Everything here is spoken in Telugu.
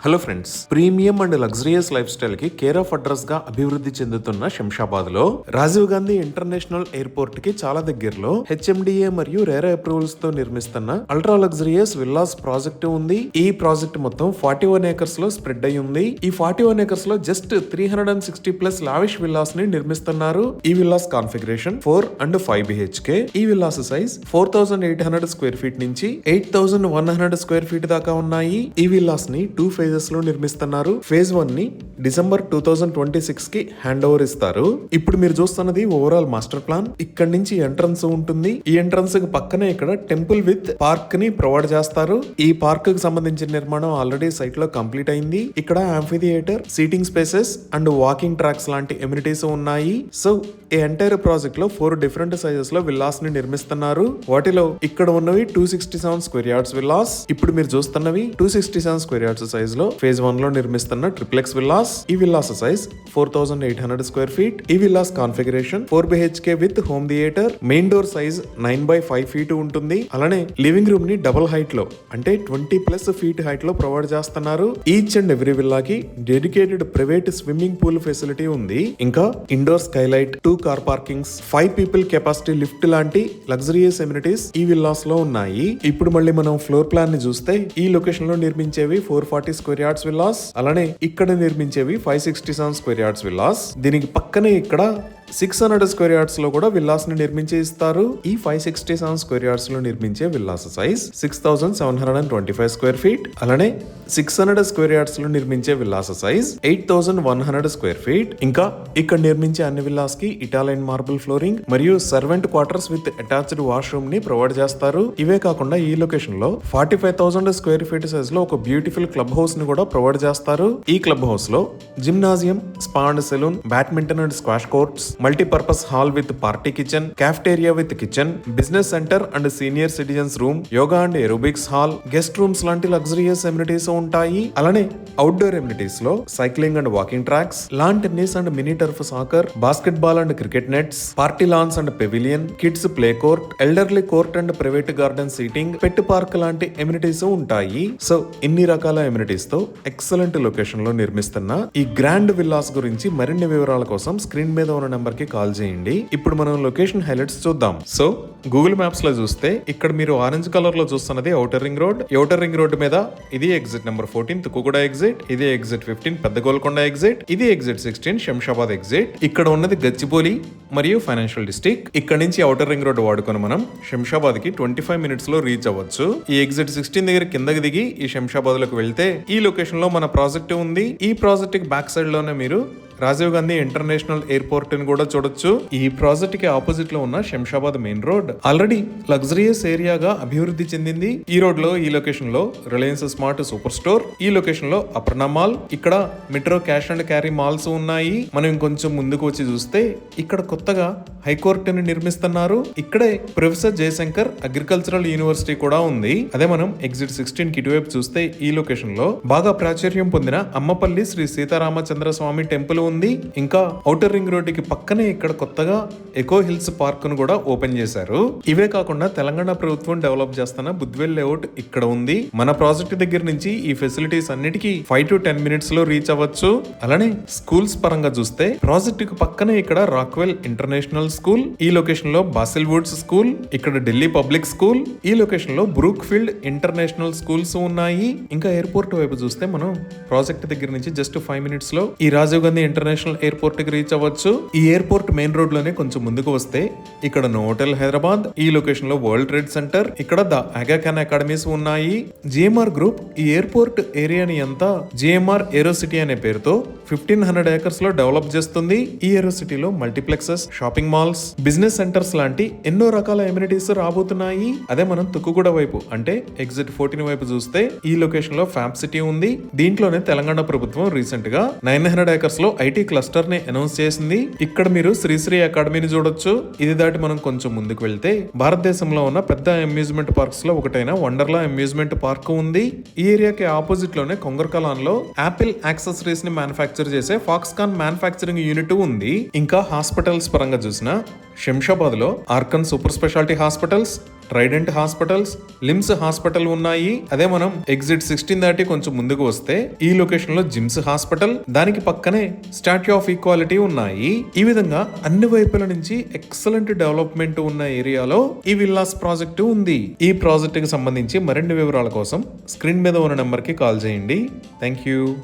Hello friends, premium and luxurious life style కి కేర్ ఆఫ్ అడ్రస్ గా అభివృద్ధి చెందుతున్న శంషాబాద్ లో రాజీవ్ గాంధీ ఇంటర్నేషనల్ ఎయిర్పోర్ట్ కి చాలా దగ్గరలో హెచ్ఎండిఏ మరియు రేరా అప్రూవల్స్ తో నిర్మిస్తున్న అల్ట్రా లగ్జరియస్ విల్లాస్ ప్రాజెక్ట్ ఉంది. ఈ ప్రాజెక్ట్ మొత్తం 41 ఏకర్స్ లో స్ప్రెడ్ అయి ఉంది. ఈ 41 ఏకర్స్ లో జస్ట్ 360+ లావిష్ విల్లాస్ ని నిర్మిస్తున్నారు. ఈ విల్లాస్ కాన్ఫిగరేషన్ 4 and 5 BHK. ఈ విల్లాస్ సైజ్ 4800 స్క్వేర్ ఫీట్ నుంచి 8100 స్క్వేర్ ఫీట్ దాకా ఉన్నాయి. ఈ విల్లాస్ ని 2 phases లో నిర్మిస్తున్నారు. ఫేజ్ 1 ని డిసెంబర్ 2026 కి హ్యాండ్ ఓవర్ ఇస్తారు. ఇప్పుడు మీరు చూస్తున్నది ఓవరాల్ మాస్టర్ ప్లాన్. ఇక్కడ నుంచి ఎంట్రన్స్ ఉంటుంది. ఈ ఎంట్రన్స్ కి పక్కనే ఇక్కడ టెంపుల్ విత్ పార్క్ ని ప్రొవైడ్ చేస్తారు. ఈ పార్క్ కి సంబంధించిన నిర్మాణం ఆల్రెడీ సైట్ లో కంప్లీట్ అయింది. ఇక్కడ amphitheatre, seating spaces and walking tracks లాంటి ఎమ్యూనిటీస్ ఉన్నాయి. సో ఈ ఎంటైర్ ప్రాజెక్ట్ లో 4 డిఫరెంట్ సైజెస్ లో విల్లాస్ ని నిర్మిస్తున్నారు. వాటిలో ఇక్కడ ఉన్నవి 267 స్క్వేర్ యార్డ్స్ విల్లాస్. ఇప్పుడు మీరు చూస్తున్నవి 267 స్క్వేర్ యార్డ్స్ సైజ్ లో ఫేజ్ 1 లో నిర్మిస్తున్న ట్రిప్లెక్స్ విల్లాస్. ఈ విల్లాస్ సైజ్ 4800 స్క్వేర్ ఫీట్. ఈ villas configuration 4 BHK with home theatre. Main door size 9/5 feet ఉంటుంది. అలానే లివింగ్ రూమ్ ని డబుల్ హైట్ లో అంటే 20+ ఫీట్ హైట్ లో ప్రొవైడ్ చేస్తున్నారు. ఈచ్ అండ్ ఎవ్రీ విల్లాకి dedicated private swimming pool facility ఉంది. ఇంకా indoor skylight, 2 car parkings, 5 people capacity lift లాంటి లగ్జరియస్ ఎమ్యూనిటీస్ ఈ విల్లాస్ లో ఉన్నాయి. ఇప్పుడు మళ్ళీ మనం ఫ్లోర్ ప్లాన్ ని చూస్తే ఈ లొకేషన్ లో నిర్మించేవి 440 స్క్వేర్ యార్డ్స్ విల్లాస్. అలానే ఇక్కడ నిర్మించేవి 567 స్క్వేర్ యార్డ్స్ విల్లాస్. దీనికి పక్కనే ఇక్కడ 600 స్క్వేర్ యార్డ్స్ లో కూడా విల్లాస్ ని నిర్మించి ఇస్తారు. ఈ 567 స్క్వేర్ యార్డ్స్ లో నిర్మించే విల్లాస్ సైజ్ 6725 స్క్వేర్ ఫీట్. అలానే 600 స్క్వేర్ యార్డ్స్ లో నిర్మించే విల్లాస్ సైజ్ 8100 స్క్వేర్ ఫీట్. ఇంకా ఇక్కడ నిర్మించే అన్ని విల్లాస్ కి ఇటాలియన్ మార్బుల్ ఫ్లోరింగ్ మరియు servant quarters with attached washroom ని ప్రొవైడ్ చేస్తారు. ఇవే కాకుండా ఈ లొకేషన్ లో 45,000 స్క్వేర్ ఫీట్ సైజ్ లో ఒక బ్యూటిఫుల్ క్లబ్ హౌస్ ని కూడా ప్రొవైడ్ చేస్తారు. ఈ క్లబ్ హౌస్ లో gymnasium, spa and salon, badminton and squash courts, multipurpose hall with party kitchen, cafeteria with kitchen, business centre and senior citizens room, yoga and aerobics hall, guest rooms లాంటి లగ్జరియస్ ఎమ్యూనిటీస్ ఉంటాయి. అలానే అవుట్డోర్ ఎమ్యూనిటీస్ లో cycling and walking tracks, lawn tennis and mini turf soccer, basketball and cricket nets, party lawns and pavilion, kids play court, elderly court and private garden seating, pet park లాంటి ఎమ్యూనిటీస్ ఉంటాయి. సో ఇన్ని రకాల ఎమ్యూనిటీస్ తో ఎక్సలెంట్ లొకేషన్ లో నిర్మిస్తున్న ఈ గ్రాండ్ విల్లాస్ గురించి మరిన్ని వివరాల కోసం స్క్రీన్ మీద ఉన్న నెంబర్ కి కాల్ చేయండి. ఇప్పుడు మనం లొకేషన్ హైలైట్స్ చూద్దాం. సో గూగుల్ మ్యాప్స్ లో చూస్తే ఇక్కడ మీరు ఆరెంజ్ కలర్ లో చూస్తున్నది outer ring road. Outer ring road మీద ఇది ఎగ్జిట్ నెంబర్ 14 తుక్కుగూడ ఎగ్జిట్, ఇది ఎగ్జిట్ 15 పెద్ద గోల్కొండ ఎగ్జిట్, ఇది ఎగ్జిట్ 16 శంషాబాద్ ఎగ్జిట్. ఇక్కడ ఉన్నది గచ్చిబౌలి మరియు ఫైనాన్షియల్ డిస్ట్రిక్ట్. ఇక్కడ నుంచి ఔటర్ రింగ్ రోడ్ వాడుకొని మనం శంషాబాద్ కి 25 మినిట్స్ లో రీచ్ అవ్వచ్చు. ఈ ఎగ్జిట్ 16 దగ్గర కిందకి దిగి ఈ శంషాబాద్ లోకి వెళ్తే ఈ లొకేషన్ లో మన ప్రాజెక్ట్ ఉంది. ఈ ప్రాజెక్ట్ కి బ్యాక్ సైడ్ లోనే మీరు రాజీవ్ గాంధీ ఇంటర్నేషనల్ ఎయిర్పోర్ట్ ని కూడా చూడొచ్చు. ఈ ప్రాజెక్ట్ కి ఆపోజిట్ లో ఉన్న Shamshabad main road already luxurious ఏరియాగా అభివృద్ధి చెందింది. ఈ రోడ్ లో ఈ లొకేషన్ లో రిలయన్స్ స్మార్ట్ సూపర్ స్టోర్, ఈ లొకేషన్ లో అపర్ణ మాల్, ఇక్కడ metro cash and carry malls ఉన్నాయి. మనం ఇంకొంచెం ముందుకు వచ్చి చూస్తే ఇక్కడ కొత్తగా హైకోర్టు ని నిర్మిస్తున్నారు. ఇక్కడే ప్రొఫెసర్ జయశంకర్ అగ్రికల్చరల్ యూనివర్సిటీ కూడా ఉంది. అదే మనం ఎగ్జిట్ 16 కి ఇటువైపు చూస్తే ఈ లొకేషన్ లో బాగా ప్రాచుర్యం పొందిన అమ్మపల్లి శ్రీ సీతారామచంద్ర స్వామి టెంపుల్ ఉంది. ఇంకా ఔటర్ రింగ్ రోడ్ కి పక్కనే ఇక్కడ కొత్తగా ఎకో హిల్స్ పార్క్ ను కూడా ఓపెన్ చేశారు. ఇవే కాకుండా తెలంగాణ ప్రభుత్వం డెవలప్ చేస్తున్న బుద్వేల్ లేఅవుట్ ఇక్కడ ఉంది. మన ప్రాజెక్ట్ దగ్గర నుంచి ఈ ఫెసిలిటీస్ అన్నిటికీ 5 to 10 మినిట్స్ లో రీచ్ అవ్వచ్చు. అలానే స్కూల్స్ పరంగా చూస్తే ప్రాజెక్ట్ కు పక్కనే ఇక్కడ రాక్వెల్ ఇంటర్నేషనల్ స్కూల్, ఈ లొకేషన్ లో బాసిల్ వుడ్స్ స్కూల్, ఇక్కడ ఢిల్లీ పబ్లిక్ స్కూల్, ఈ లొకేషన్ లో బ్రూక్ ఫీల్డ్ ఇంటర్నేషనల్ స్కూల్స్ ఉన్నాయి. ఇంకా ఎయిర్పోర్ట్ వైపు చూస్తే మనం ప్రాజెక్ట్ దగ్గర నుంచి జస్ట్ 5 మినిట్స్ లో ఈ రాజీవ్ గాంధీ ఇంటర్నేషనల్ ఎయిర్పోర్ట్ కి రీచ్ అవ్వచ్చు. ఈ ఎయిర్పోర్ట్ మెయిన్ రోడ్ లోనే కొంచెం ముందుకు వస్తే ఇక్కడ నోటెల్ హైదరాబాద్, ఈ లొకేషన్ లో వరల్డ్ ట్రేడ్ సెంటర్, ఇక్కడ ద ఆగా ఖాన్ అకాడమీస్ ఉన్నాయి. జిఎంఆర్ గ్రూప్ ఈ ఎయిర్పోర్ట్ ఏరియాని అంతా జిఎంఆర్ ఏరోసిటీ అనే పేరుతో 1500 ఏకర్స్ లో డెవలప్ చేస్తుంది. ఈ ఏరోసిటీలో multiplexes, shopping malls, business centres లాంటి ఎన్నో రకాల ఎమ్యూనిటీస్ రాబోతున్నాయి. అదే మనం తుక్కుగూడ వైపు అంటే ఎగ్జిట్ 14 వైపు చూస్తే ఈ లొకేషన్ లో ఫ్యాబ్ సిటీ ఉంది. దీంట్లోనే తెలంగాణ ప్రభుత్వం రీసెంట్ గా 900 ఏకర్స్ లో ఐటీ క్లస్టర్ ని అనౌన్స్ చేసింది. ఇక్కడ మీరు శ్రీశ్రీ అకాడమీని చూడొచ్చు. ఇది దాటి మనం కొంచెం ముందుకు వెళ్తే భారతదేశంలో ఉన్న పెద్ద అమ్యూజ్మెంట్ పార్క్స్ లో ఒకటైన వండర్లా అమ్యూజ్మెంట్ పార్క్ ఉంది. ఈ ఏరియాకి ఆపోజిట్ లోనే కొంగర్కలాన్ లో యాపిల్ యాక్సెసరీస్ ని మ్యానుఫ్యాక్చర్ చేసే ఫాక్స్కాన్ మ్యానుఫ్యాక్చరింగ్ యూనిట్ ఉంది. ఇంకా హాస్పిటల్స్ పరంగా చూసిన శంషాబాద్ లో Arcon super speciality hospitals, Trident hospitals, LIMS hospital ఉన్నాయి. అదే మనం ఎగ్జిట్ 16 దాటి కొంచెం ముందుకు వస్తే ఈ లొకేషన్ లో జిమ్స్ హాస్పిటల్, దానికి పక్కనే స్టాట్యూ ఆఫ్ ఈక్వాలిటీ ఉన్నాయి. ఈ విధంగా అన్ని వైపుల నుంచి ఎక్సలెంట్ డెవలప్మెంట్ ఉన్న ఏరియాలో ఈ విల్లాస్ ప్రాజెక్టు ఉంది. ఈ ప్రాజెక్ట్ కి సంబంధించి మరిన్ని వివరాల కోసం స్క్రీన్ మీద ఉన్న నెంబర్ కి కాల్ చేయండి. Thank you.